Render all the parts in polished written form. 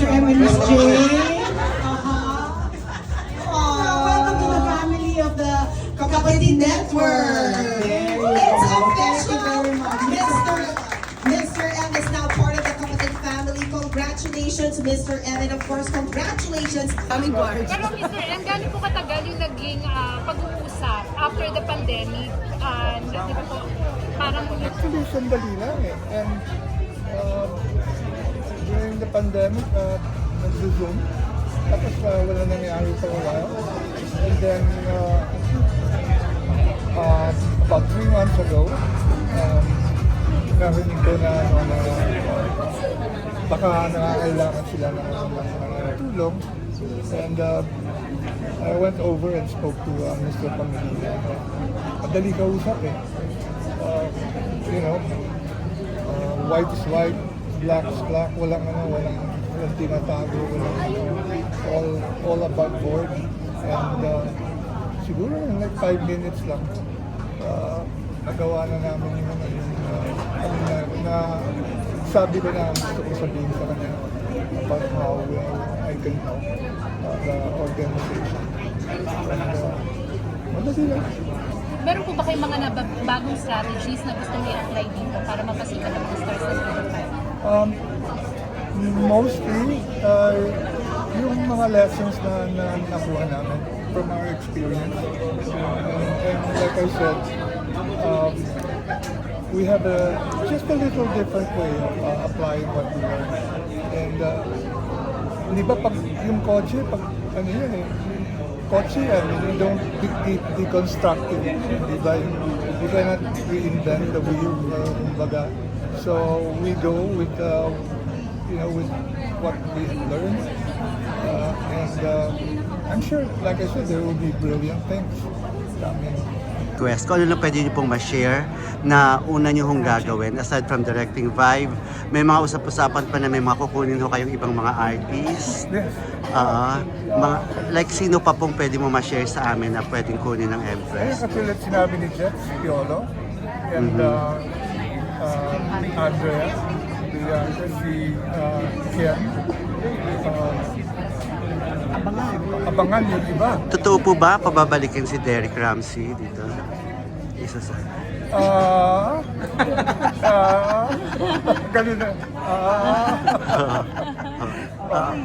M and Miss J. Welcome to the family of the Kapatid Network. It's official. Thank you very much. Mr. M is now part of the Kapatid family. Congratulations, Mr. M. And of course, congratulations. Aming guard. Pero Mr. M, gaano po katagal yung naging pag-uusap after the pandemic? Di ba po, parang Actually, sandali lang eh. And during the pandemic, nag-zoom. Tapos wala nangyari for a while. And then, about 3 months ago, narinig ko na baka nangangailangan sila ng tulong. And I went over and spoke to Mr. Pangilinan. Madali kausap eh. You know, white is white, black is black, walang tinatago, all above board. And siguro in like 5 minutes lang, nagawa na namin sabi ko na gusto ko sabihin sa kanya about how I can help the organization. And madali lang. meron po ba kayong mga bagong strategies na gusto niyo i-apply dito para mapasikat ang mga stars ng Philippines? Mostly, yung mga lessons na nakuha namin from our experience. And like I said, we have just a little different way of applying what we learned. And di ba pag yung kotse, pag ano yun eh, kotse yan, you don't deconstruct it. Di ba? You cannot reinvent the wheel, kumbaga. So we go with with what we learned, and I'm sure, like I said, there will be brilliant things coming. Kung ano lang pwede nyo pong ma-share na una nyo hong gagawin aside from directing Vibe, may mga usap-usapan pa na may mga kukunin ho kayong ibang mga artists. Yes. Like sino pa pong pwede mo ma-share sa amin na pwedeng kunin ng Empress? Katulad sinabi ni Jet, si Piolo, and Andrea, si Kian, abangan yung iba. Totoo po ba pababalikin si Derek Ramsey dito? Isa sa... Ganun na.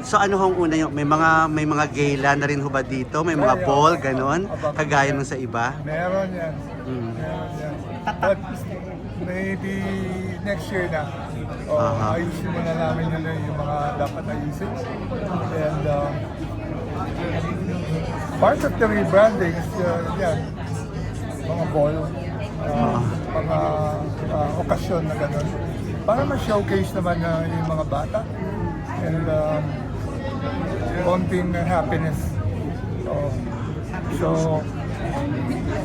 So ano hong una yung may mga gala na rin ho ba dito? May mga ball ganon kagaya nung sa iba? Meron yan. Meron yan. But maybe next year na. Ayusin muna namin yung mga dapat ayusin. And part of the rebranding is yan, mga ball, mga okasyon na gano'n. Para ma-showcase naman yung mga bata. And konting happiness. So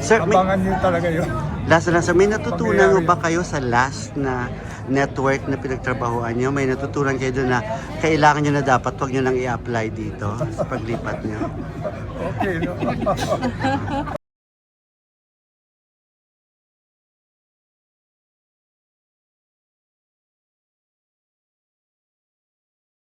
Sir, abangan nyo talaga yun. last na lang, sir, may natutunan ho ba kayo sa last na network na pinagtrabahoan nyo? May natutunan kayo doon na kailangan nyo na dapat wag nyo nang i-apply dito sa paglipat nyo? Okay, no?